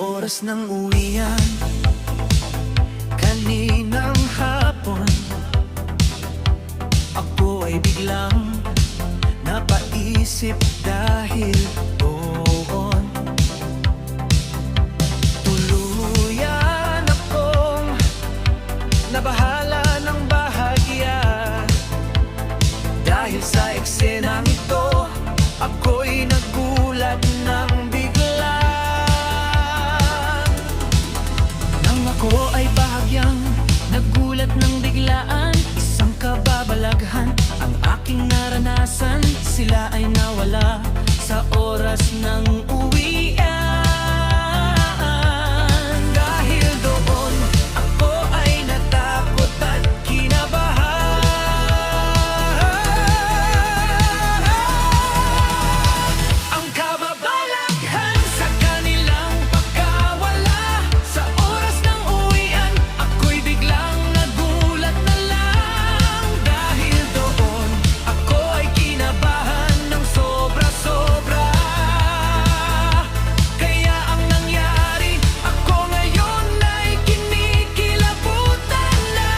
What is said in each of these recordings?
oras ng uwian, kaninang hapon, ako ay biglang napaisip dahil doon tuluyan akong nabahala ng bahagya. Dahil sa eksenang ito, ako'y nagulat ng bigla. Nang ako ay bahagyang nagulat ng biglaan, isang kababalaghan ang aking naranasan. Sila ay nawala sa oras ng uwian. Dahil doon, ako ay natakot at kinabahan. Ang kababalaghan sa kanilang pagkawala sa oras ng uwian, ako'y biglang nagulat na lang. Dahil doon, ako ay kinabahan ng sobra-sobra. Kaya ang nangyari, ako ngayon ay kinikilabutan na.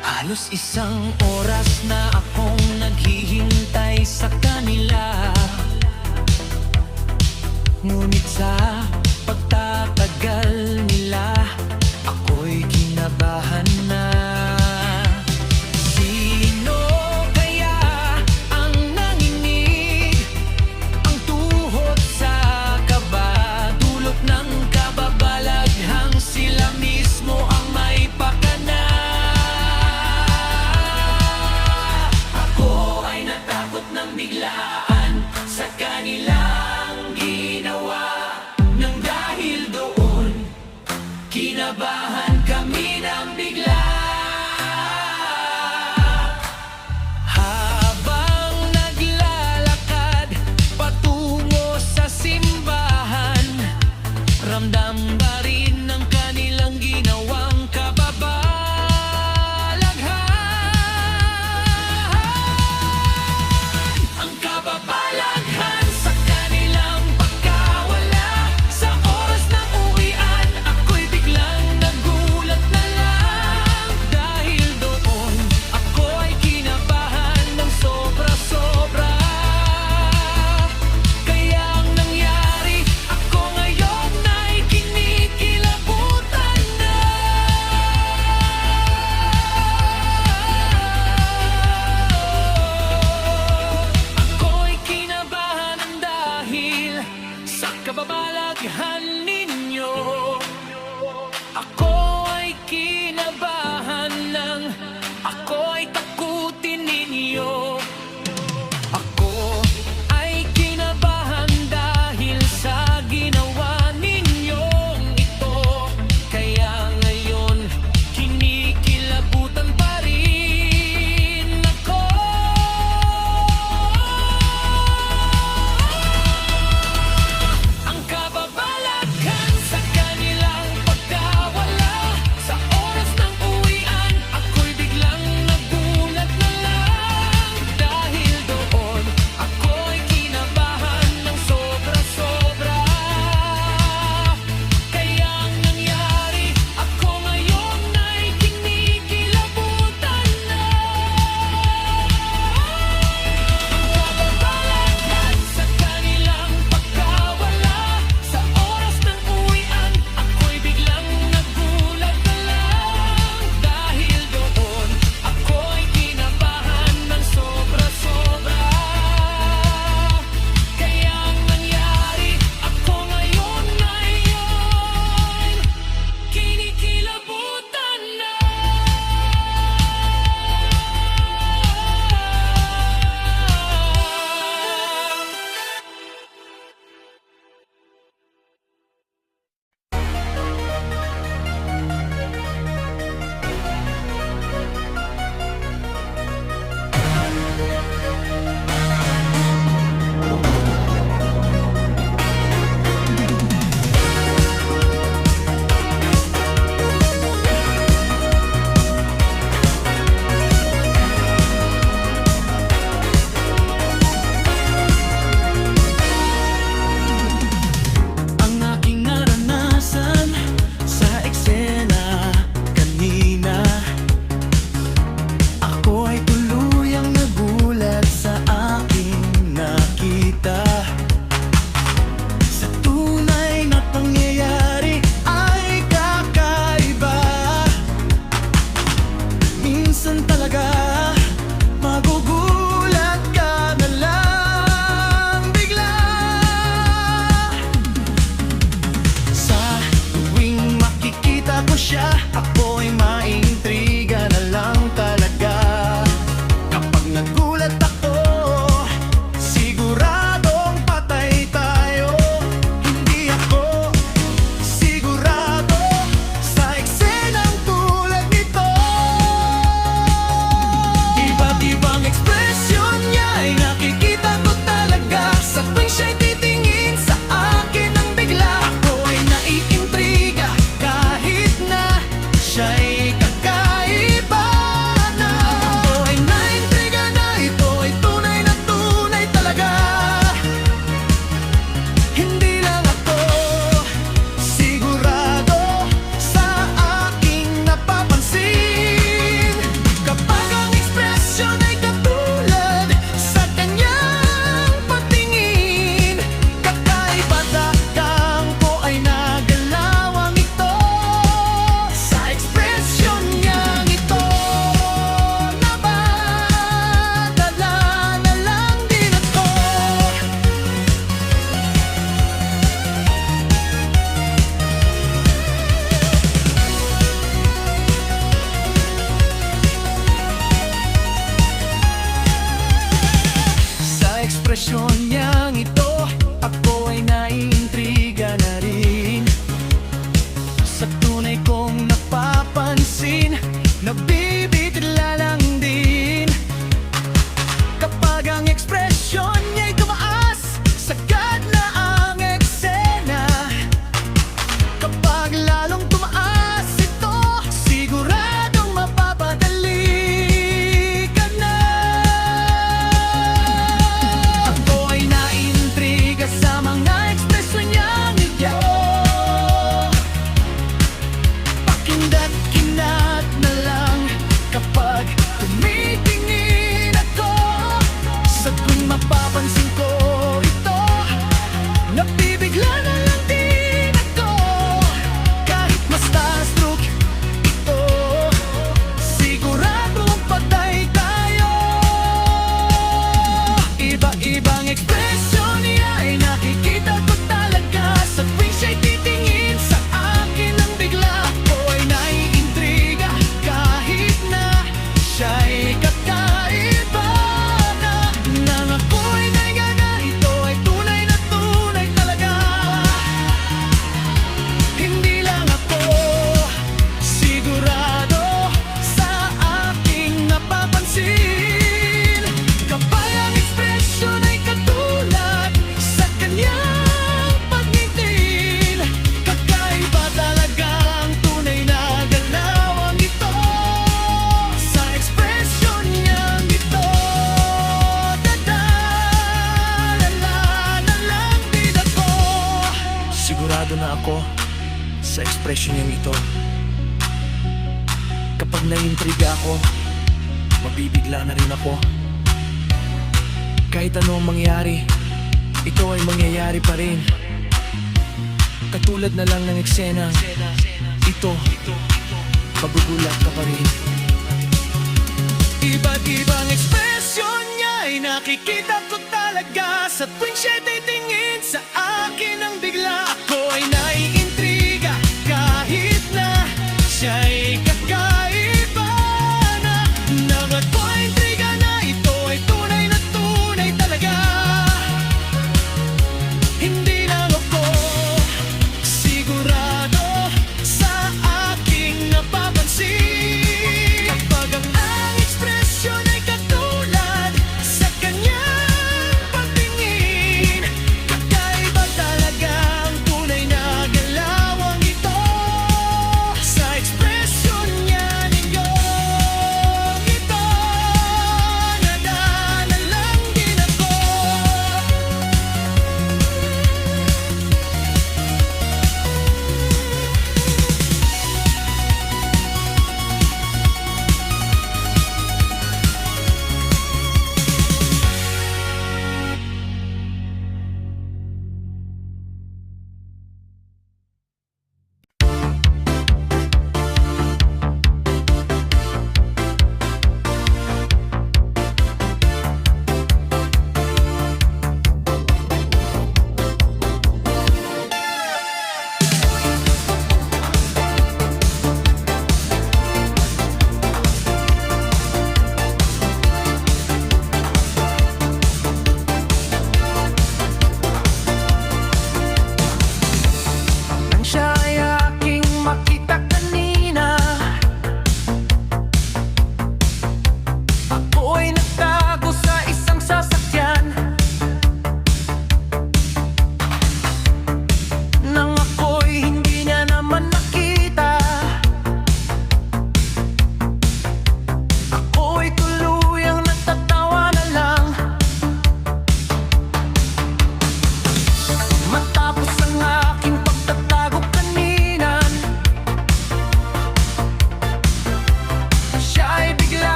Halos isang oras na akong naghihintay sa kanila. Ngunit sa pagtatagal nila, ako'y kinabahan na. Sino kaya ang nanginig? Ang tuhod sa kaba, dulot ng kababalaghang sila mismo ang may pakana. Ako ay natakot ng biglaan sa kanilang ginawa. Nang dahil doon, kinabahan kami ng bigla. Habang naglalakad patungo sa simbahan, ramdam ba rin ng kanilang ginawang kababalaghan? Ang kababalaghan sa kanilang pagkawala sa oras ng uwian, ako'y biglang nagulat na lang. Dahil doon, ako ay kinabahan ng sobra-sobra. Kaya ang nangyari, ako ngayon ay kinikilabutan na. Ako'y kinabahan dahil sa kababalaghan ninyo. Ako ay kinabahan ng ako ay takutin ninyo. Ako ay kinabahan dahil sa ginawa ninyong ito. Kaya ngayon, kinikilabutan pa rin ako. Ang kababalaghan sa kanilang pagkawala sa oras ng uwian, ekspresyon niyang ito, ako ay naiintriga na rin. Sa tunay kong napapansin, nabibigla lang din. Kapag ang ekspresyon niya'y tumaas, sagad na ang eksena. Kapag lalong tumaas ito, siguradong mapapadali ka na. Ako ay naiintriga sa mga ekspresyon niyang ito. Pakindat-kinat na lang kapag tumitingin ako. Sa tuwing mapapansin ko ito, nabibigla na lang din ako. Kahit mas starstruck ito, siguradong patay tayo. Iba-ibang ekspresyon niya ay nakikita ko talaga. Sa tuwing siya'y titingin sa akin ng bigla, ako ay naiintriga kahit na siya'y kakaiba na. Nang ako'y naigaga, ito ay tunay na tunay talaga. Hindi lang ako sigurado sa aking napapansin. Kapag ang ekspresyon ay katulad sa kanyang pagngiti, kakaiba talaga ang tunay na galawang ito. Sa ekspresyon niyang ito, dadalala na lang din ako. Sigurado na ako sa ekspresyon niyang ito. Kapag naiintriga ako, mabibigla na rin ako. Kahit ano ang mangyari, ito ay mangyayari pa rin. Katulad na lang ng eksena, ito, magugulat ka pa rin. Iba't ibang ekspresyon niya ay nakikita ko talaga. Sa tuwing siya'y titingin sa akin ng bigla, ako ay naiintriga kahit na siya'y kakaiba na. Nang ako'y intriga na, ito ay tunay na tunay talaga. Hindi lang ako sigurado sa aking napapansin. Kapag ang ekspresyon ay katulad sa kanyang pagtingin, kakaiba talaga ang tunay na galawang ito. Sa ekspresyon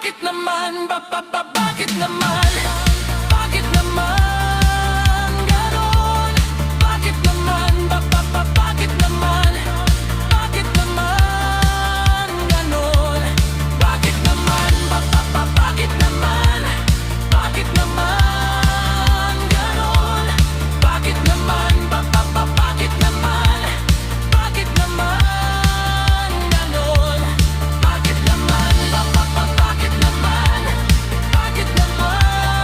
Bakit naman, bakit naman? Bakit naman ganon? Bakit naman, bakit naman? Bakit naman ganon? Bakit naman, bakit naman? Bakit naman ganon? Bakit naman, bakit naman? Bakit naman ganon? Bakit naman, bakit naman? Bakit naman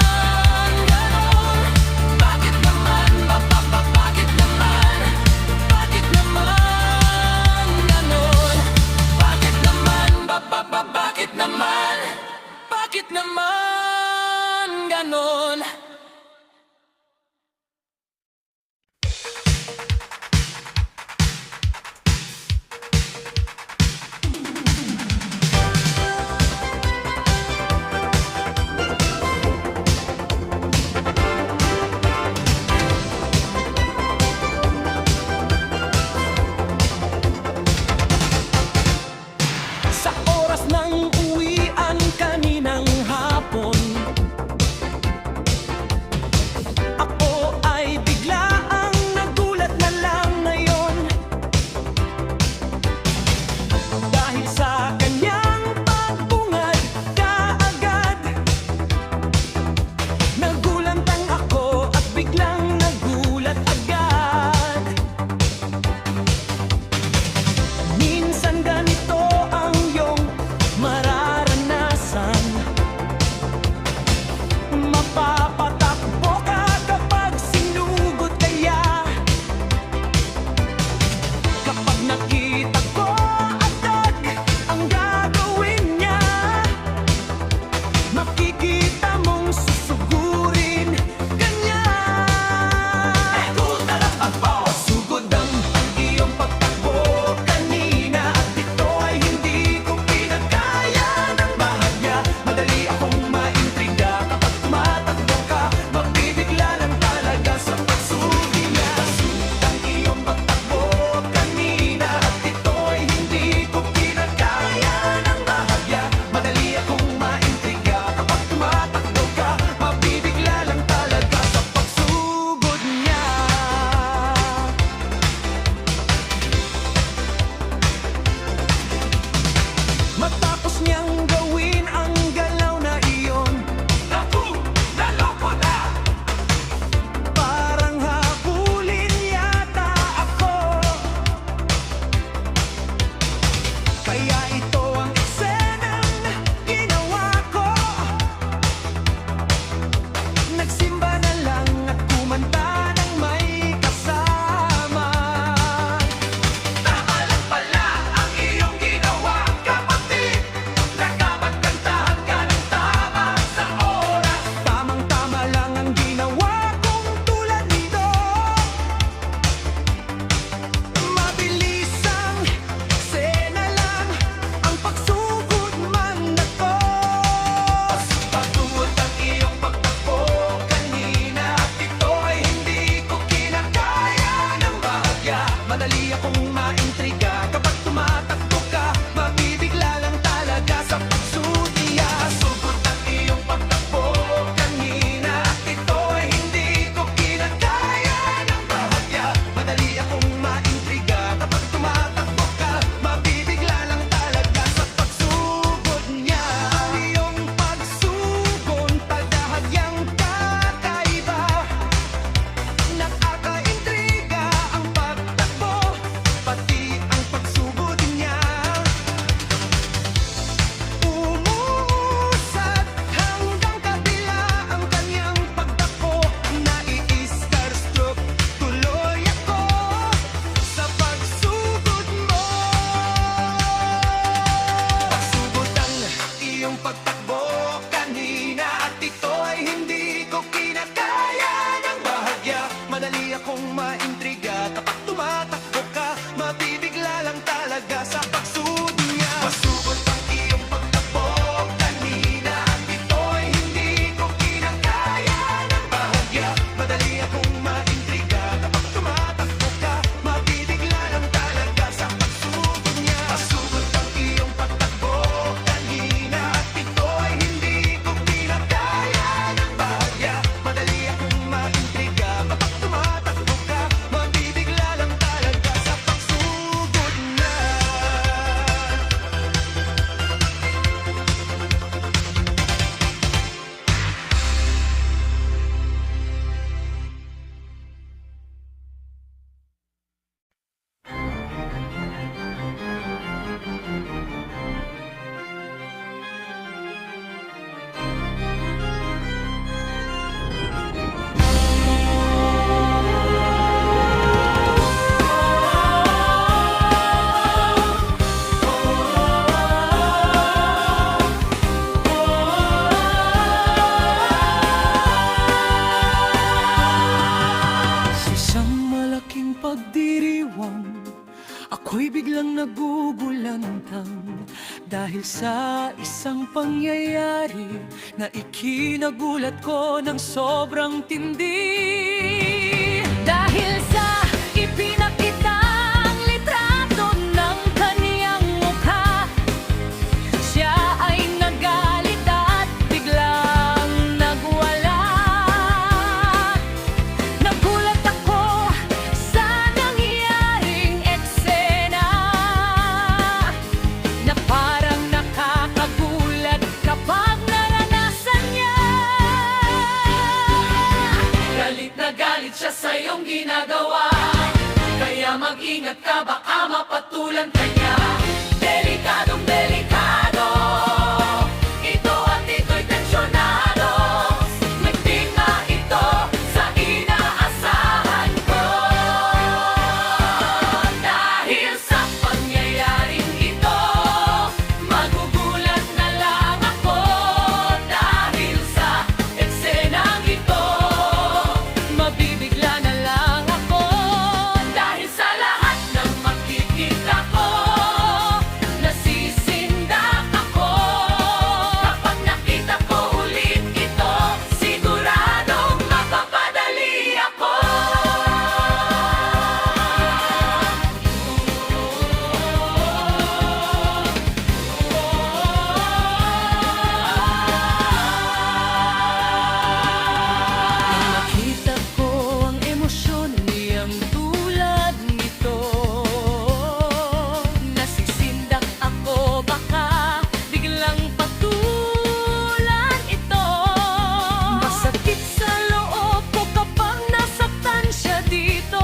Dahil sa isang pangyayari na ikinagulat ko ng sobrang tindi. Dahil sa ipinakitang litrato ng kaniyang mukha, siya ay nagalit at biglang nagwala. Nagulat ako sa nangyaring eksena, na parang nakakagulat kapag naranasan niya. Galit na galit siya sa iyong ginagawa, kaya mag-ingat ka, baka mapatulan ka niya. Delikadong delikado ito at ito'y tensyonado. May tingma ito sa inaasahan ko. Dahil sa pangyayaring ito, magugulat na lang ako. Dahil sa eksenang ito, mabibigla na lang ako. Dahil sa lahat ng makikita ko, nasisindak ako. Kapag nakita ko ulit ito, siguradong mapapadali ako. Nakita ko ang emosyon niyang tulad nito, nasisindak ako, baka biglang patulan ito. Masakit sa loob ko kapag nasaktan siya dito.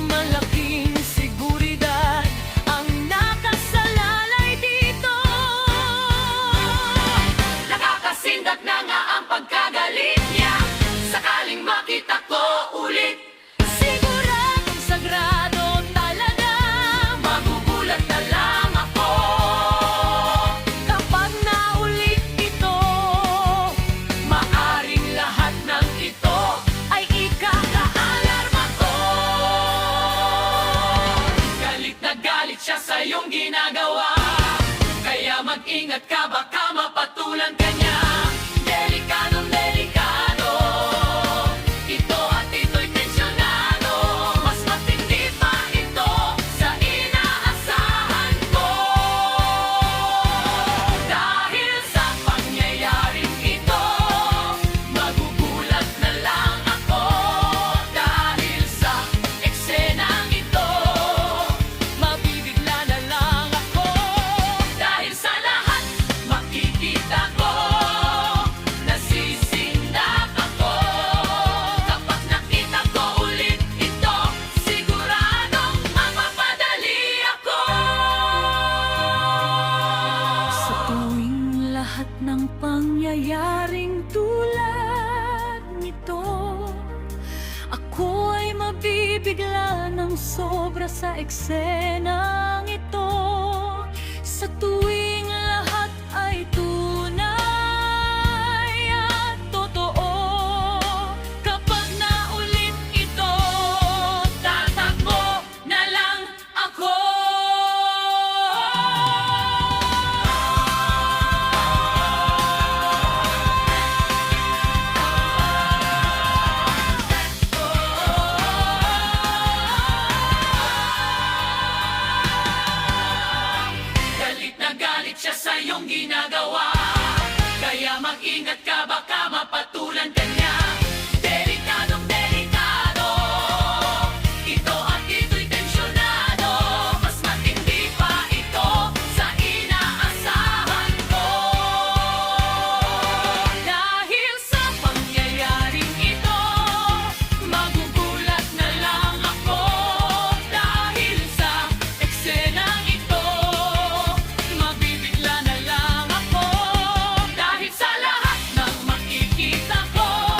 Malaking seguridad ang nakasalalay dito. Nakakasindak na nga ang pagkagalit niya, sakaling makita ko ulit, siguradong sagrado talaga. Magugulat na lang ako kapag naulit ito. Maaring lahat ng ito ay ikakaalarma ko. Galit na galit siya sa iyong ginagawa, kaya mag-ingat ka, baka mapatulan ka niya. Delikadong delikado ito at ito'y tensyonado. Mas matindi pa ito sa inaasahan ko. Dahil sa pangyayaring ito, magugulat na lang ako. Dahil sa eksenang ito, mabibigla na lang ako. Dahil sa lahat makikita ko, nasisindak ako. Kapag nakita ko ulit ito, siguradong mapapadali ako. Sa tuwing lahat ng pangyayaring tulad nito, ako ay mabibigla ng sobra sa eksenang ito. Sa tuwing lahat ay tunay at totoo, kapag naulit ito, tatakbo na lang ako. Galit na galit siya sa iyong ginagawa, kaya mag-ingat ka, baka mapatulan ka niya. Delikadong delikado ito at ito'y tensyonado. Mas matindi pa ito sa inaasahan ko. Dahil sa pangyayaring ito, magugulat na lang ako. Dahil sa eksenang ito, mabibigla na lang ako. Dahil sa lahat ng makikita ko,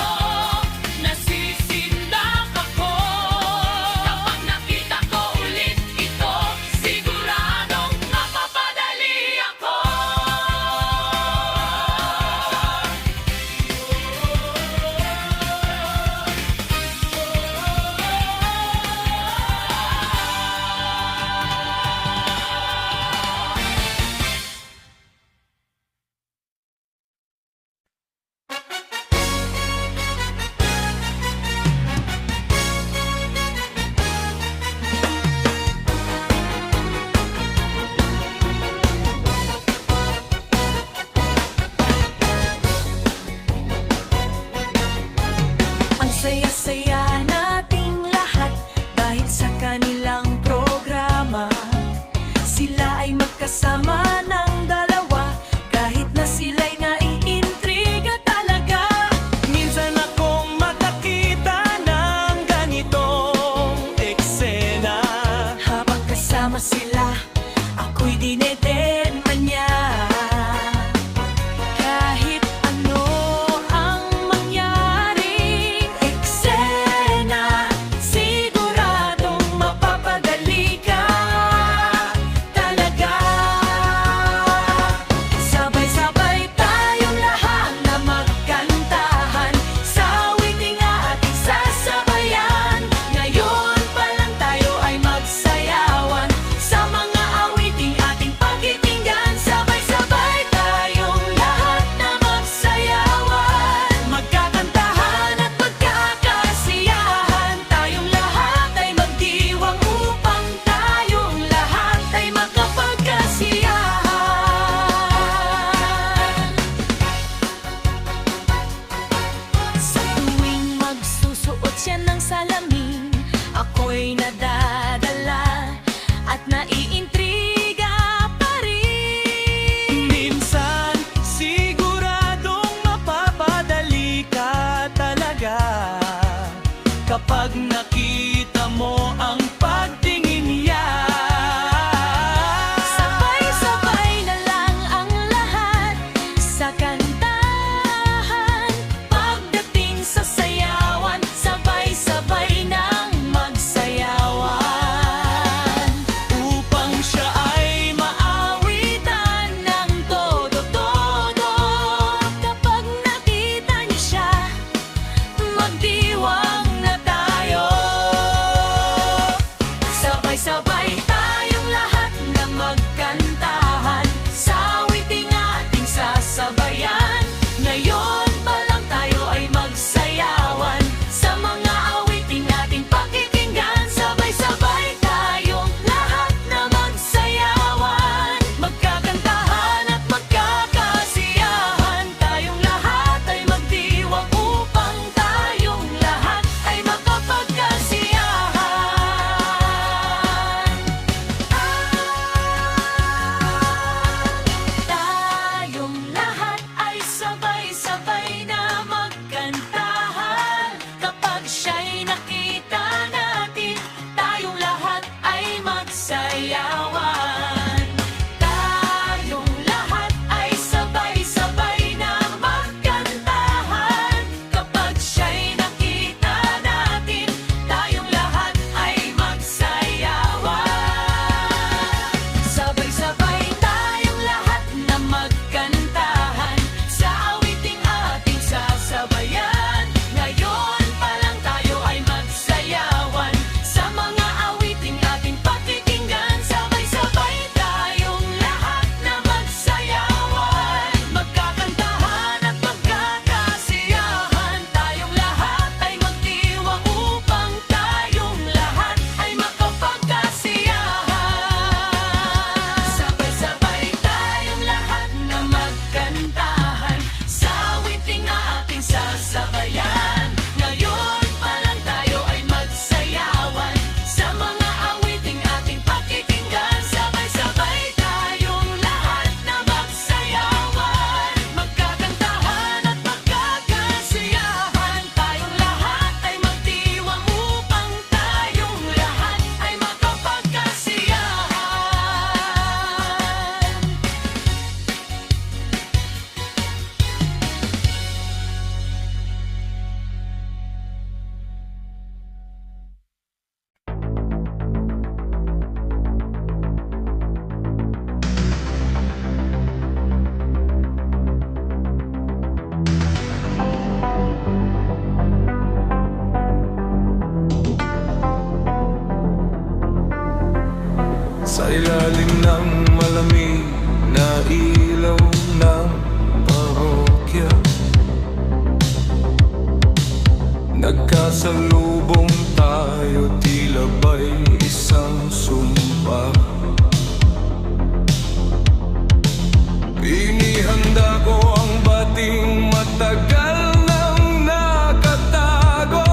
matagal nang nakatago.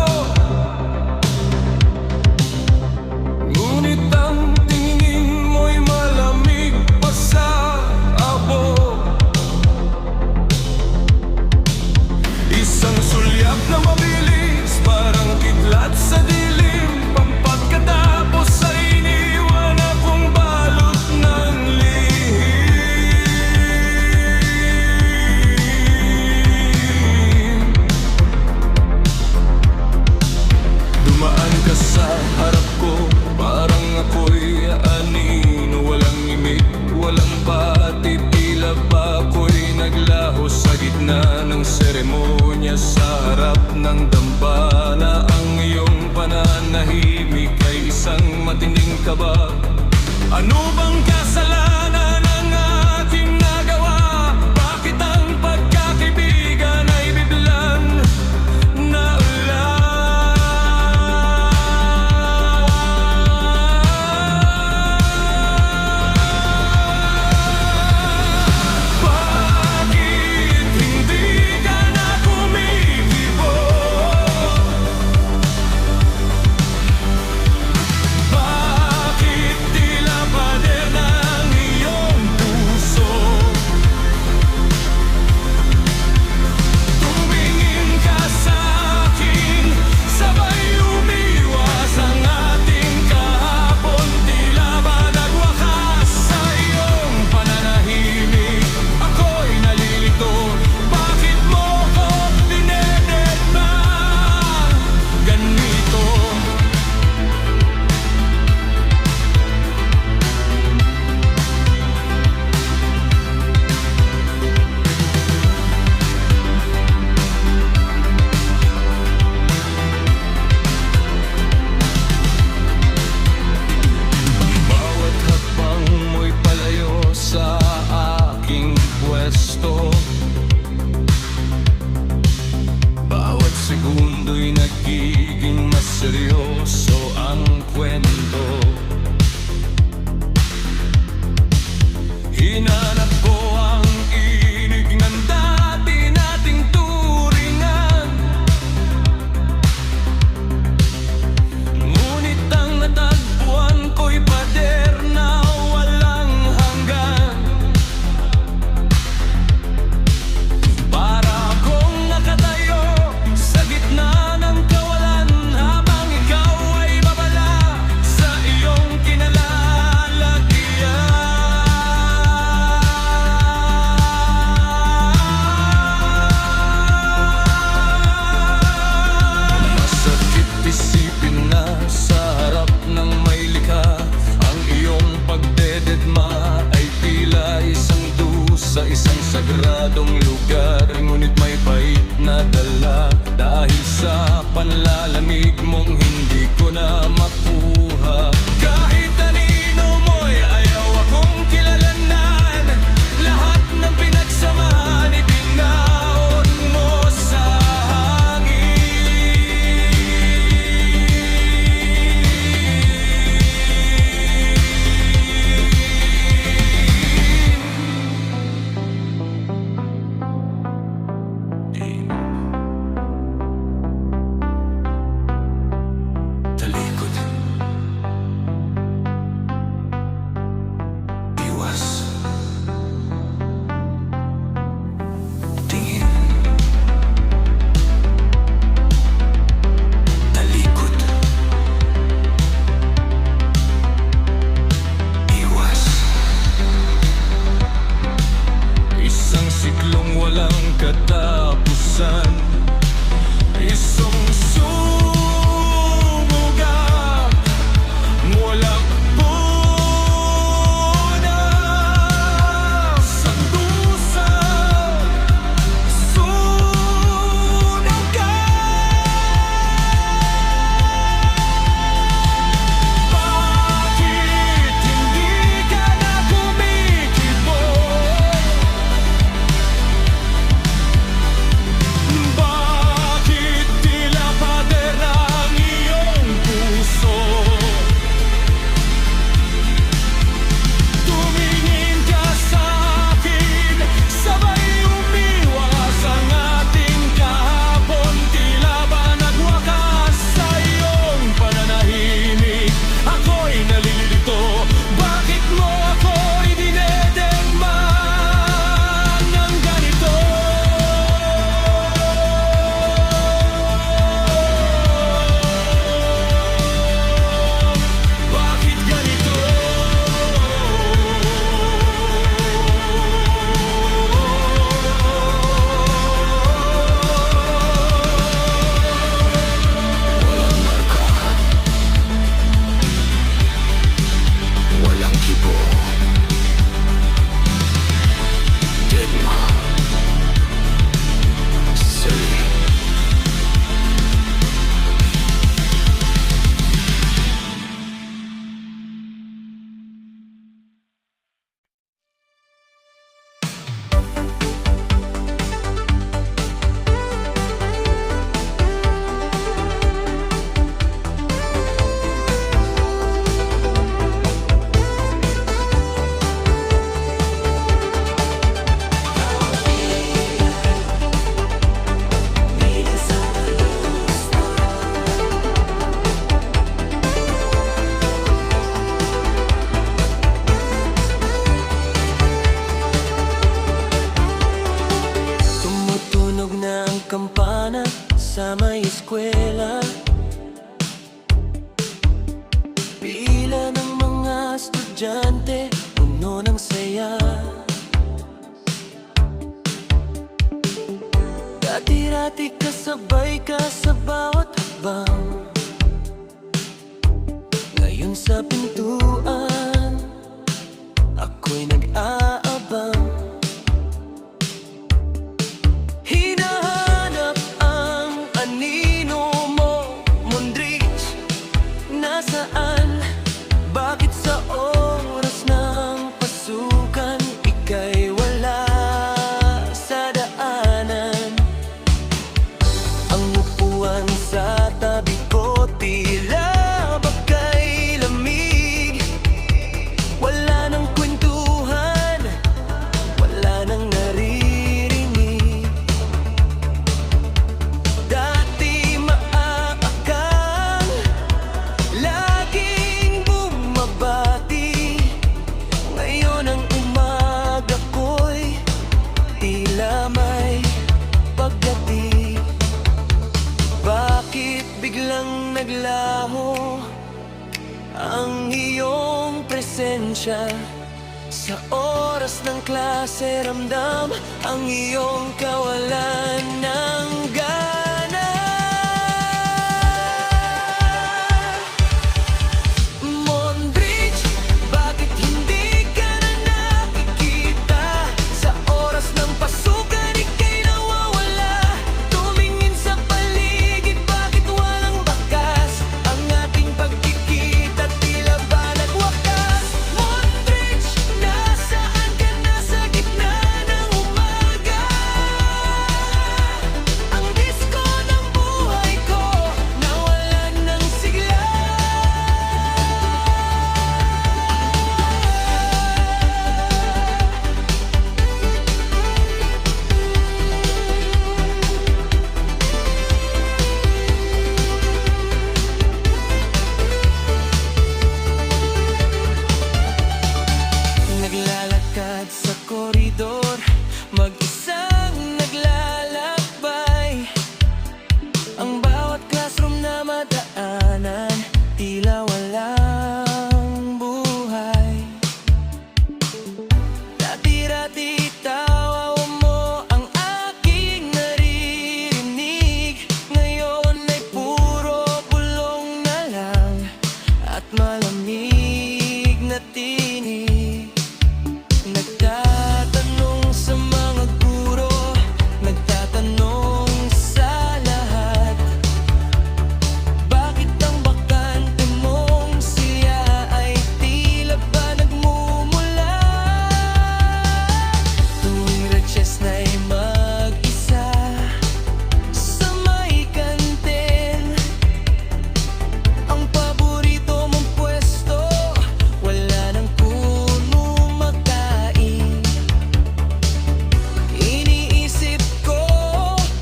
Ngunit ang tingin mo'y malamig pa sa abo. Isang sulyap na mabilis, parang kidlat sa dilim. Pagkatapos ay iniwan akong balot ng lihim. Dumaan ka sa harap ko, parang ako'y anino. Walang imik, walang pati, tila ba ako'y naglaho sa gitna ng seremonya. Sa harap ng dambana, ang iyong pananahimik ay isang matinding kaba. Ano bang kasalanan ng aking nagawa? Bakit ang pagkakaibigan ay biglang Bakit hindi ka na kumikibo? Bakit tila pader ng iyong puso? Tumingin ka sa akin, sabay umiwas ang ating kahapon. Tila ba nagwakas sa iyong pananahimik? Ako'y nalilito, bakit mo ko dinededma ganito? Bawat hakbang mo'y palayo sa aking pwesto. Bawat segundo'y nagiging mas seryoso ang kwento. Hinanap ko ang inig ng dati nating turingan. Ngunit ang natagpuan ko'y pader na walang hanggan. Para akong nakatayo sa gitna ng kawalan, habang ikaw ay babala sa iyong kinalalagyan. Masakit isipin na sa harap ng may likha, ang iyong pagdededma ay tila isang dusa, isang sagradong lugar. Ngunit may bait na dala, dahil sa panlalamig mong hindi ko na makuha. Kahit anino mo'y ayaw akong kilalanan. Lahat ng pinagsamahan ibinaon mo sa hangin. Talikod. Dati kasabay ka sa bawat habang, ngayon sa pintuan ako'y nag-aabang. Hinahanap ang anino mo, Mondrich, nasaan? Bakit sa oras ng pasukan ika'y wala sa daanan? Ang upuan sa tabi ko tila baka'y lamig. Wala nang kwentuhan, wala nang naririnig. Dati maaakang laging bumabati, ngayon ang umaga ko'y tila may pagdating. Bakit biglang naglaho ang iyong presensya? Sa oras ng klase ramdam ang iyong kawalan ng gana. Mondrich, bakit hindi ka na nakikita? Sa oras ng pasukan ika'y nawawala. Tumingin sa paligid, bakit walang bakas? Ang ating pagkikita tila ba nagwakas? Mondrich, nasaan ka na sa gitna ng umaga? Ang disko ng buhay ko nawalan ng sigla. Naglalakad sa koridor, mag-isang naglalakbay. Ang bawat classroom na madaanan, tila walang buhay. Dati-rati tawa mo ang aking naririnig, ngayon ay puro bulong na lang at malamig na tinig. Nagtatanong sa mga guro, nagtatanong sa lahat, bakit ang bakante mong silya ay tila ba nagmumula? Tuwing recess na'y mag-isa sa may kantin, ang paborito mong pwesto wala nang puno makain. Iniisip ko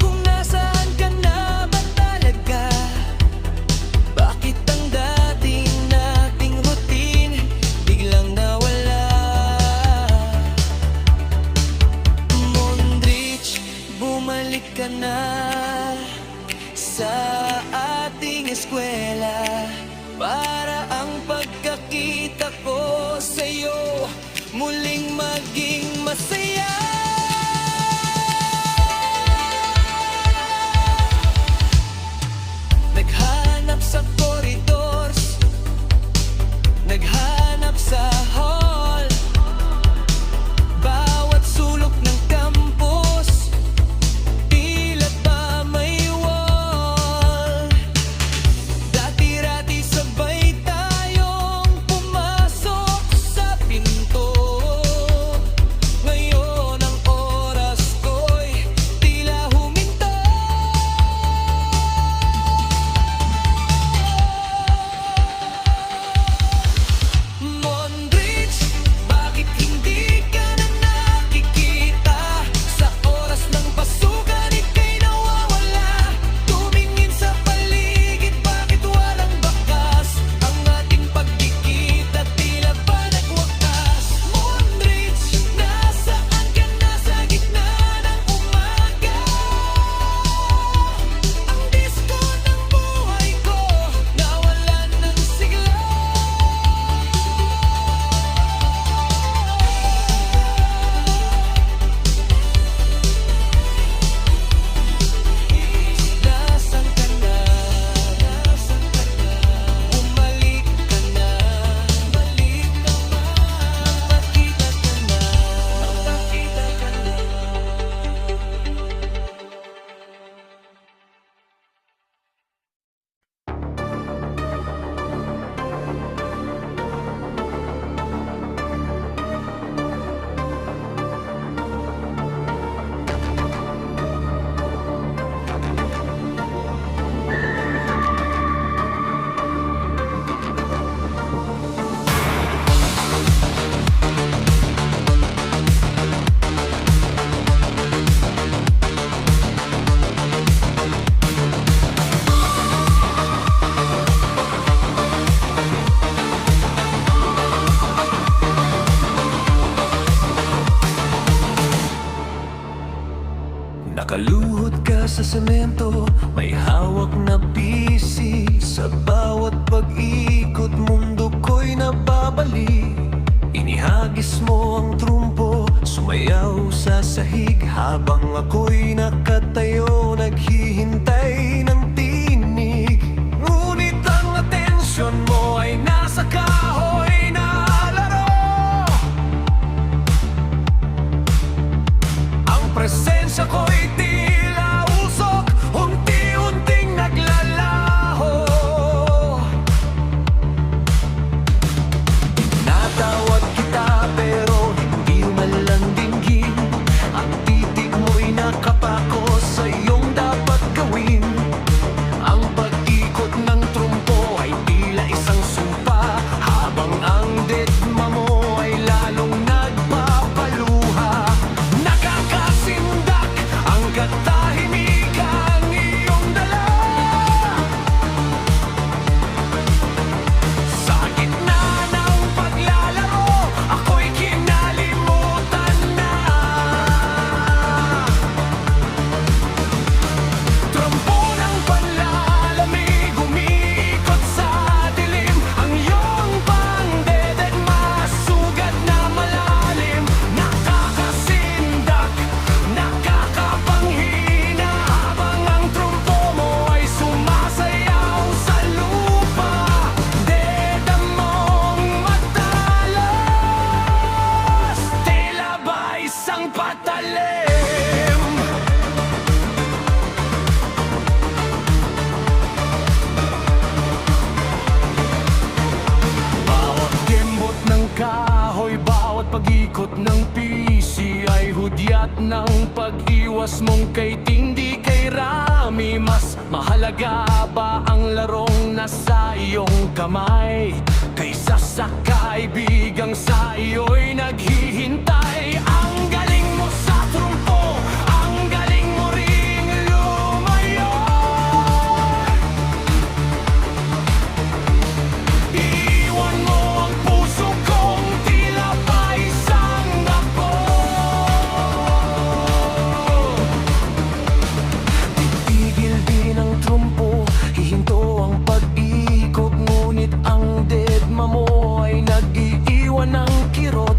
kung nasaan ka na ba talaga? Bakit ang dating nating routine biglang nawala? Mondrich, bumalik ka na sa ating eskwela para ang pagkakita ko sa'yo muling maging masaya. Naghanap sa corridors, naghanap sa hall, bawat sulok ng campus tila ba may wall. Dati-rati sabay tayong pumasok sa pinto, Nakaluhod ka sa semento, may hawak na bisi. Sa bawat pag-ikot, mundo ko'y nababali. Inihagis mo ang trumpo, sumayaw sa sahig. Habang ako'y nakatayo, naghihintay ng tinig. Ngunit ang atensyon mo ay nasa kahoy na laro. Ang presensya ko'y tila usok, unti-unting naglalaho. Natawag kita pero hindi malang dinggin. Ang titig mo'y nakapako sa iyong dapat gawin. Ang pag-ikot ng trumpo ay tila isang sumpa, habang ang dedma mo ay lalong nagpapaluha. Nakakasindak ang katahimikan iyong dala. Sa gitna ng paglalaro, ako'y kinalimutan na. Trumpo ng panlalamig, umiikot sa dilim. Ang iyong pangdedegma, sugat na malalim. Nakakasindak, nakakapanghina, habang ang trumpo mo ay sumasayaw sa lupa. Dedamong matalas, tila ba isang patalim? Bawat kembot ng kahoy, bawat pag-ikot ng pisi ay hudyat ng pag-iwas mong kay tindi, kay rami. Mas mahalaga ba ang larong nasa iyong kamay kaysa sa kaibigang sa iyo'y naghihintay? Ang galing mo sa trumpo, ang galing mo ring lumayo. Iiwan mo ang puso kong tila pa isang ako. Titigil din ang trumpo, hihinto ang pag-ikot. Ngunit ang dedma mo ay nag-iiwan ng kirot.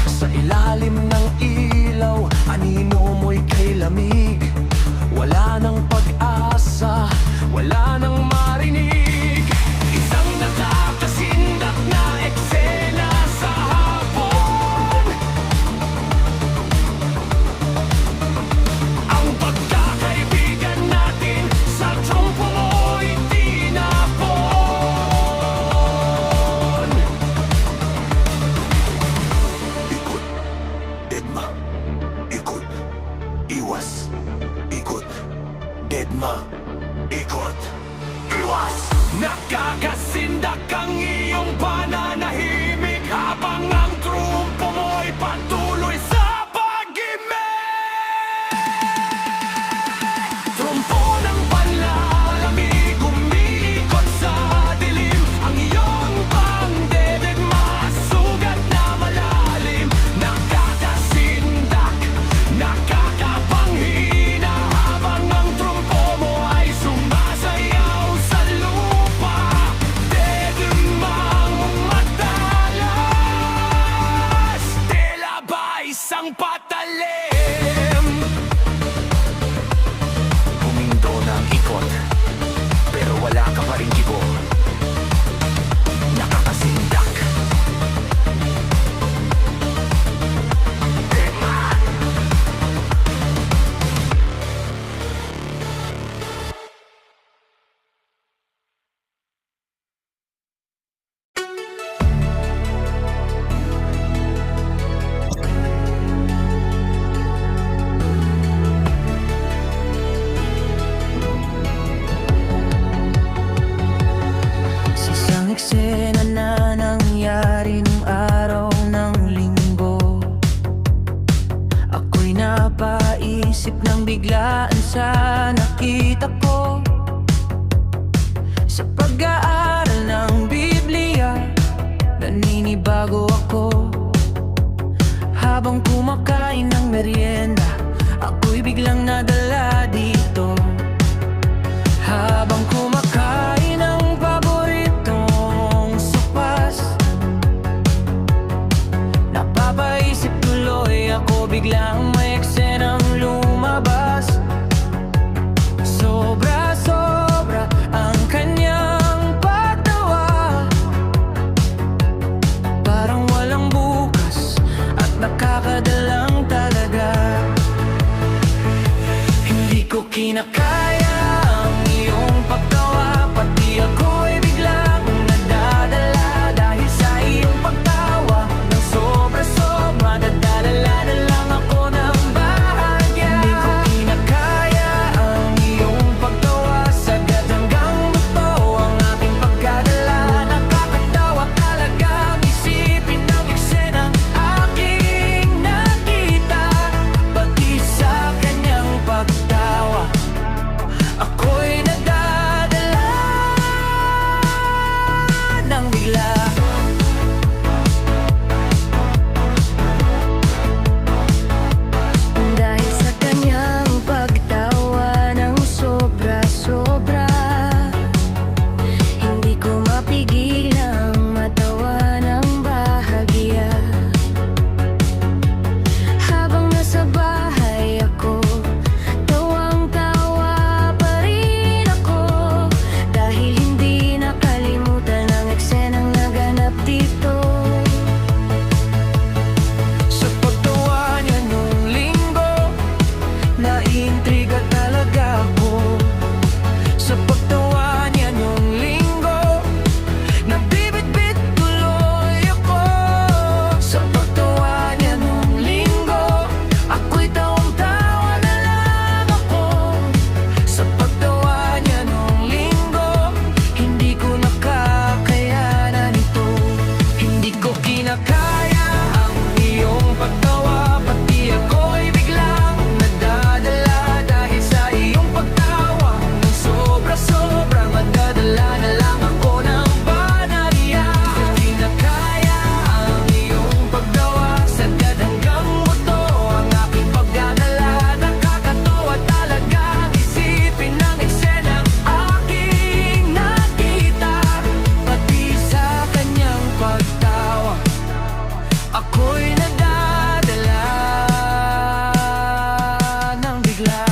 Sa ilalim ng ilaw, anino mo'y kay lamig. Wala nang pag-asa, wala nang marinig. Isang nakakasindak na eksena sa hapon. Ang pagkakaibigan natin sa trumpo mo'y tinapon. Ikot, dedma, ikot, iwas. Ikot, dedma, ikot, iwas. Nakakasindak ang iyong pananahimik, habang ang trumpo mo'y patuloy sa pag-imik. Trumpo ng panlalamig, umiikot sa dilim. Ang iyong pangdedegma, sugat na malalim. Nakakasindak, nakakapanghina, habang ang trumpo mo ay sumasayaw sa lupa. Dedemang matalas, tila ba isang patalim? Huminto na ang ikot, pero wala ka pa rin kibo. Nakakasindak. Dedma. Sa isang eksena na nangyari nung araw ng linggo, ako'y napaisip ng biglaan sa nakita ko. Sa pag-aaral ng Biblia, naninibago ako. Habang kumakain ng merienda, ako'y biglang nadala lumabas. Sobra-sobra ang kanyang pagtawa, parang walang bukas at nakakadalang talaga. Hindi ko kinakaya ang iyong pagtawa, pati ako'y biglang nadadala dahil sa iyong pagtawa. Nang sobra-sobra, nadadala na lang ako ng bahagya. Hindi ko kinakaya ang iyong pagtawa, sagad hanggang buto ang aking pagkadala. Nakakatawa talaga isipin ang eksenang aking nakita, pati sa kanyang pagtawa ako'y nadadala ng bigla. Dahil sa kanyang pagtawa ng sobra-sobra, hindi ko mapigilang matawa ng bahagya. Habang nasa bahay ako, tawang-tawa pa rin ako, dahil hindi nakalimutan ang eksenang naganap dito. Sa pagtawa niya nung linggo, naiintriga talaga ako. Sa pagtawa niya nung linggo, nabibitbit tuloy ako. Sa pagtawa niya nung linggo, ako'y tawang-tawa na lang ako. Sa pagtawa niya nung linggo, hindi ko nakakayanan ito. Hindi ko kinakaya ang iyong pagtawa, pati ako'y biglang nadadala dahil sa iyong pagtawa. Nang sobra-sobra, madadala na lang ako ng banarya. Hindi ko kinakaya ang iyong pagtawa, sagad hanggang buto ang aking pagdadala. Nakakatawa talaga isipin ang eksenang aking nakita, pati sa kanyang pagtawa ako'y nadadala ng bigla.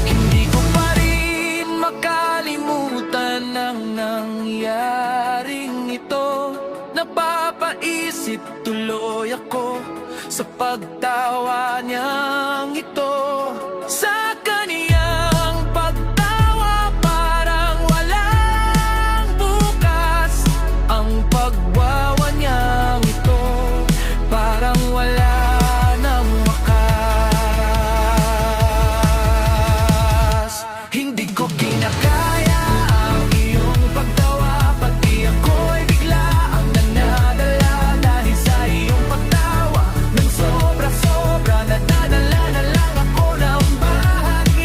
Hindi ko pa rin makalimutan ang nangyaring ito. Napapaisip tuloy ako sa pagtawa niyang ito. Sa kaniyang pagtawa, parang walang bukas. Ang pagwawa niyang ito, parang wala nang wakas. Hindi ko kinakaya ang iyong pagtawa, pati ako'y biglaang nanadala dahil sa iyong pagtawa. Nang sobra-sobra, nadadala na lang ako ng bahagya.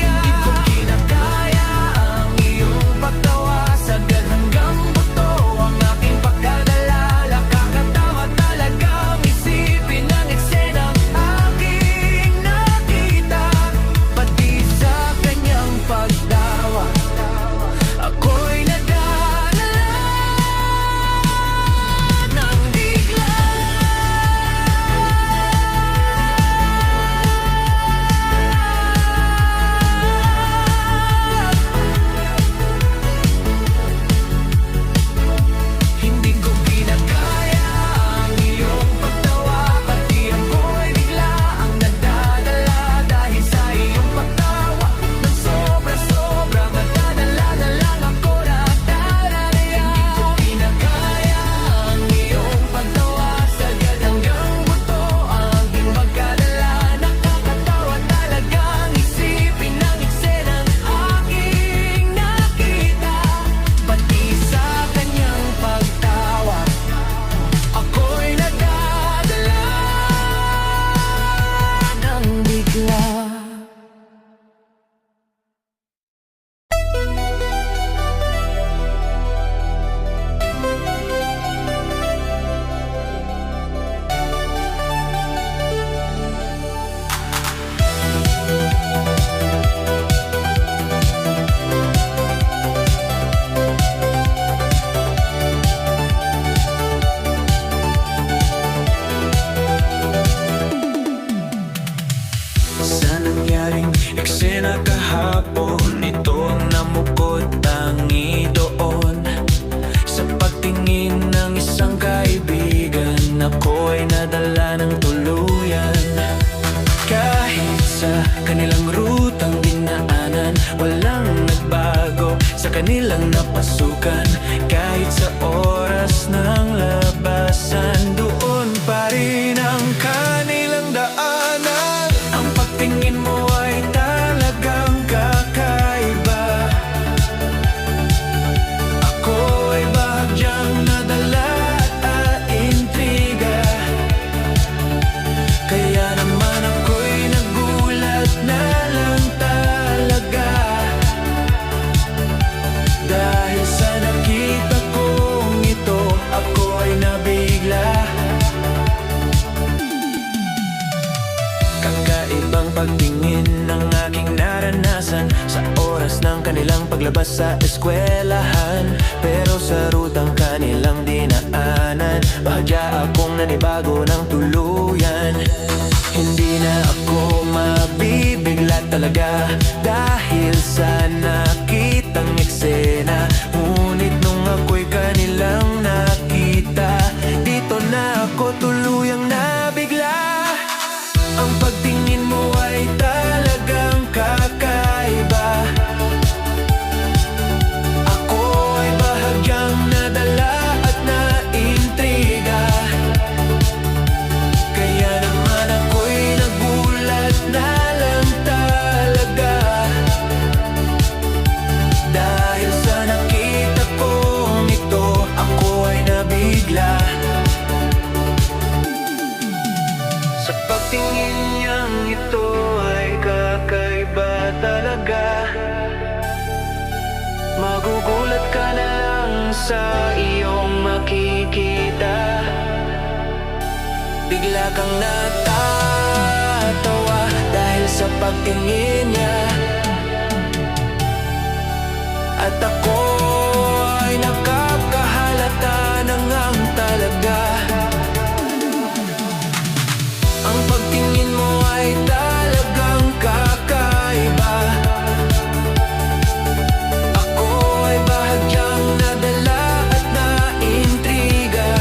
eksena kahapon, ito ang namukot tangi doon. Sa pagtingin ng isang kaibigan, ako ay nadala ng tuluyan. Kahit sa kanilang rutang dinaanan, walang nagbago sa kanilang napasukan. Kahit sa oras ng labasan, doon pa rin ang kanilang daanan. Ang pagtingin mo ay talagang kakaiba. Ako ay bahagyang nadala at intriga. Kaya naman ako'y nagulat na lang talaga. Dahil sa nakita kong ito, ako ay nabigla. Kakaibang pagtingin ng aking naranasan sa oras ng kanilang paglabas sa eskwelahan. Pero sa rutang kanilang dinaanan, bahagya akong nanibago ng tuluyan. Hindi na ako mabibigla talaga dahil sa nakitang eksena. Ngunit nung ako'y kanilang nakita, dito na ako tuluyang nabigla. Ang pagtingin mo ay talagang kakaiba. Ako ay bahagyang nadala at naintriga. Kaya naman ako'y nagulat na lang talaga. Dahil sa nakita kong ito, ako ay nabigla. Sa pagtingin niyang ito ay kakaiba talaga. Magugulat ka na lang sa iyong makikita. Bigla kang natatawa dahil sa pagtingin niya. At ako ay nakakahalata na ngang talaga. Ang pagtingin mo ay talagang kakaiba. Ako ay bahagyang nadala at naintriga.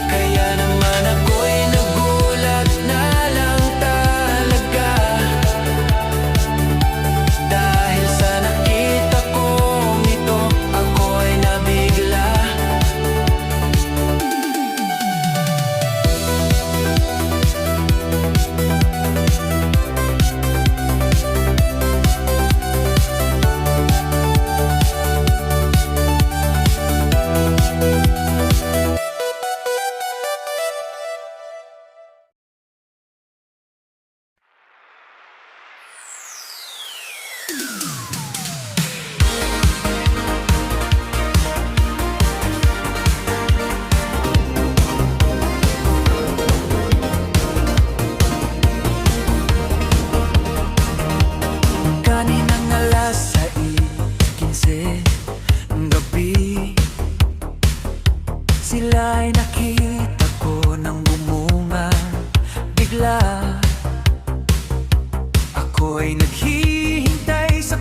Kaya naman ako'y nagulat na lang talaga. Dahil sa nakita kong ito, ako ay nabigla. Kaninang alas 6:15 ng gabi, sila ay nakita ko nang bumunga bigla. Ako ay naghihintay sa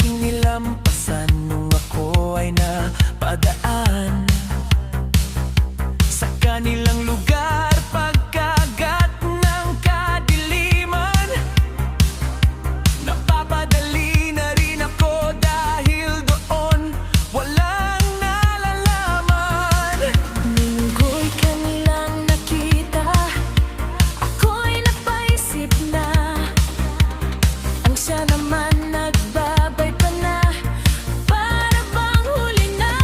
aking nilampasan nung ako ay napadaan sa kanilang lugar. Pagkagat ng kadiliman, napapadali na rin ako dahil doon walang nalalaman. Linggo'y kanilang nakita, ako'y napaisip na ang siya naman nagbabay pa na, para bang huli na.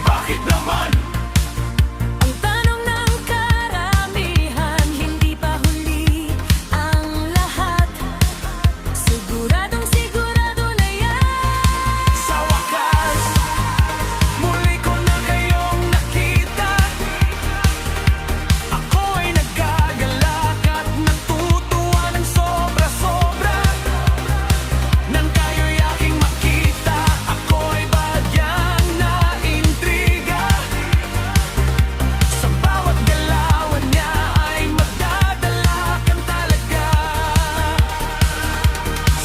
Bakit naman? Ang tanong ng karamihan, hindi pa huli ang lahat. Siguradong sigurado na yan. Sa wakas, muli ko na kayong nakita. Ako ay nagagalak at natutuwa ng sobra-sobra. Nang kayo'y aking makita, ako ay bagyang naintriga. Sa bawat galawan niya ay magdadalakan talaga.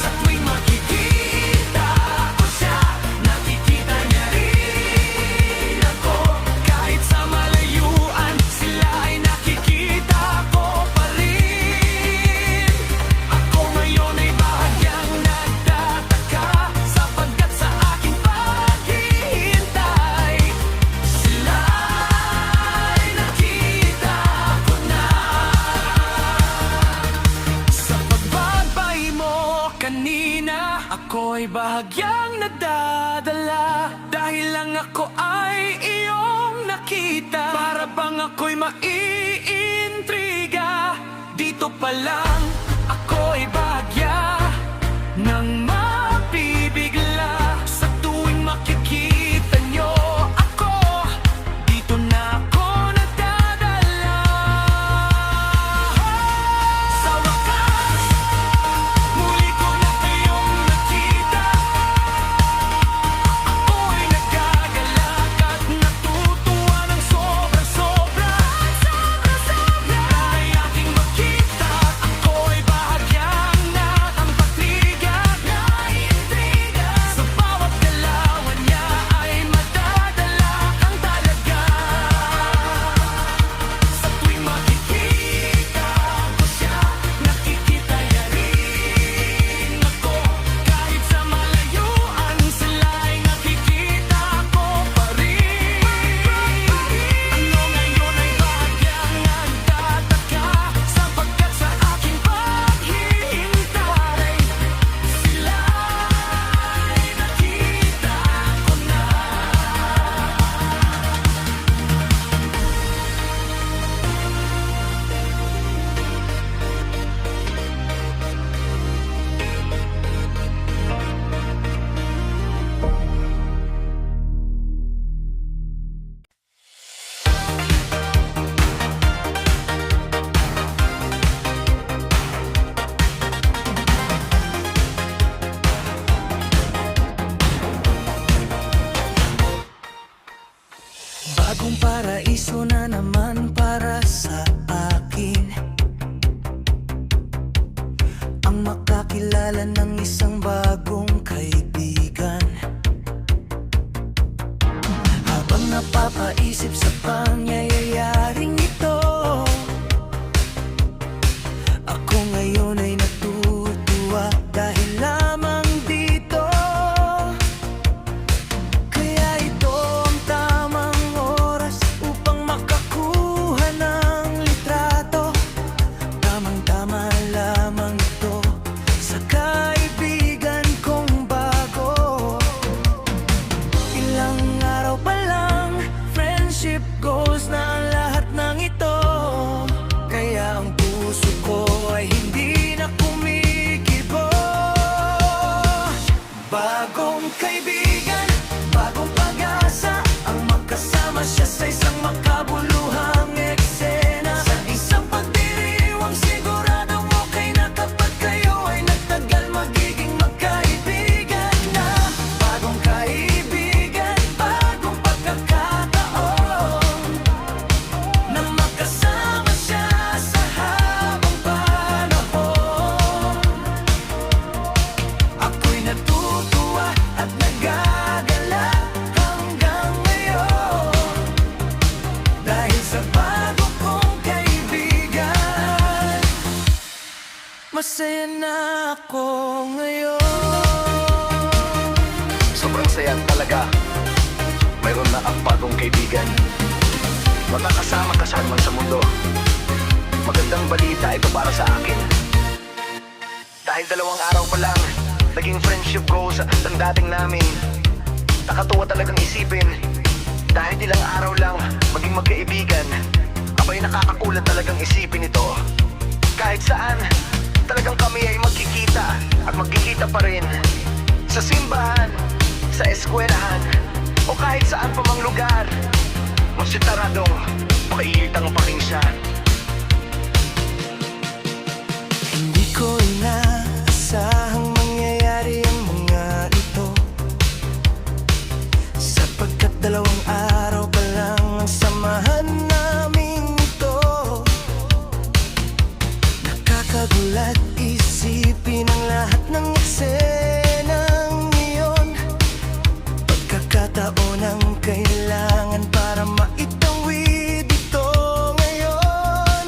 Sa tuwing makikita ko siya, nakikita niya rin ako. Kahit sa malayuan, sila ay nakikita ko pa rin. Ako ngayon ay bahagyang nagtataka, sapagkat sa aking paghihintay, sila ay nakita ko na. Sa pagbabay mo kanina, ako'y bahagyang nadadala. Dahil lang ako ay iyong nakita, para bang ako'y maiintriga. Dito pa lang ako'y bahagya ng mapibigla. Sa tuwing makikita niyo ako, dito na ako nadadala. Sa wakas, muli ko na kayong nakita. Ako'y nagagalak at natutuwa ng sobra-sobra. Ay aking makita, ako Masaya na ako ngayon. Sobrang saya talaga. Mayroon na ang bagong kaibigan. Magkakasama ka saan man sa mundo. Magandang balita ito para sa akin. Dahil 2 araw pa lang, naging friendship goals ang dating namin. Nakatuwa talagang isipin. Dahil ilang araw lang, maging magkaibigan. Abay nakakakulat talagang isipin ito. Kahit saan, talagang kami ay magkikita. At magkikita pa rin. Sa simbahan, sa eskwelahan, o kahit saan pa mang lugar. Masitaradong, makailitang pa rin siya. Hindi ko inaasahang mangyayari ang mga ito, sapagkat 2 araw pa lang ang samahan namin ito. Nakakagulat isipin ang lahat ng eksenang iyon. Pagkakataon ang kailangan para maitawid ito ngayon.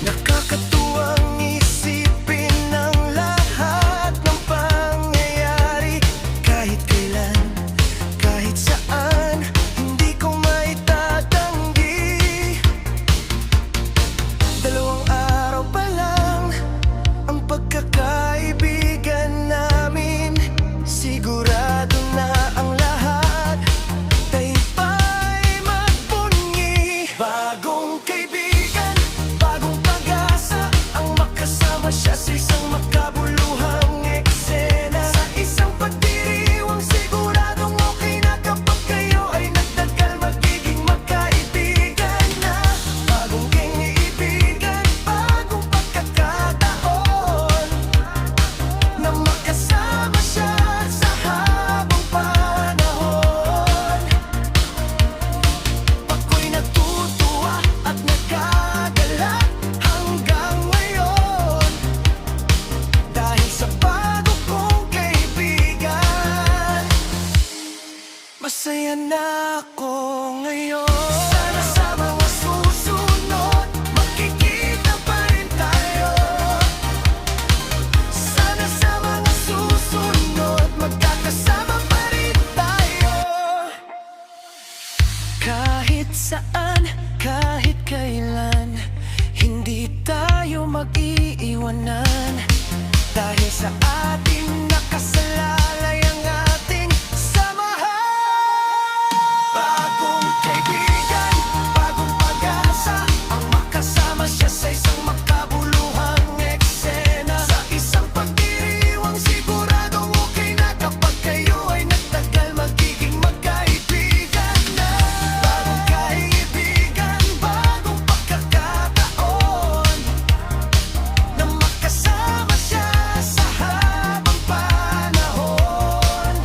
Nakakatuwang isipin ang lahat ng pangyayari. Kahit kailan, kahit saan, hindi ko maitatanggi. 2 araw pa lang ang pagkakaibigan namin. Sigurado na ang lahat ay magpungi. Bagong kaibigan, bagong pag-asa, ang makasama siya sa isang makabuluhang eksena. Sa isang pagdiriwang siguradong okay na kapag kayo ay nagtagal, magiging magkaibigan na. Bagong kaibigan, bagong pagkakataon na makasama siya sa habang panahon. Ako'y natutuwa at nagkagalak hanggang ngayon, dahil sa bago kong kaibigan. Masaya na ako ngayon. Sana sa mga susunod, magkikita pa rin tayo. Sana sa mga susunod, magkakasama pa rin tayo. Kahit saan, kahit kailan, hindi tayo mag-iiwanan. Dahil sa ating nakasalalay ang ating samahan. Bagong kaibigan, bagong pag-asa, ang makasama siya sa isang makabuluhang eksena. Sa isang pagdiriwang siguradong okay na kapag kayo ay nagtagal, magiging magkaibigan na. Bagong kaibigan, bagong pagkakataon na makasama siya sa habang panahon.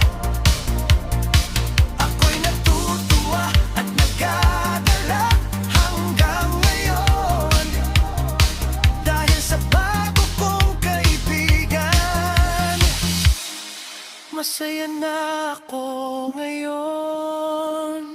Ako'y natutuwa at nagkagalak hanggang ngayon, dahil sa bago kong kaibigan. Masaya na ako ngayon.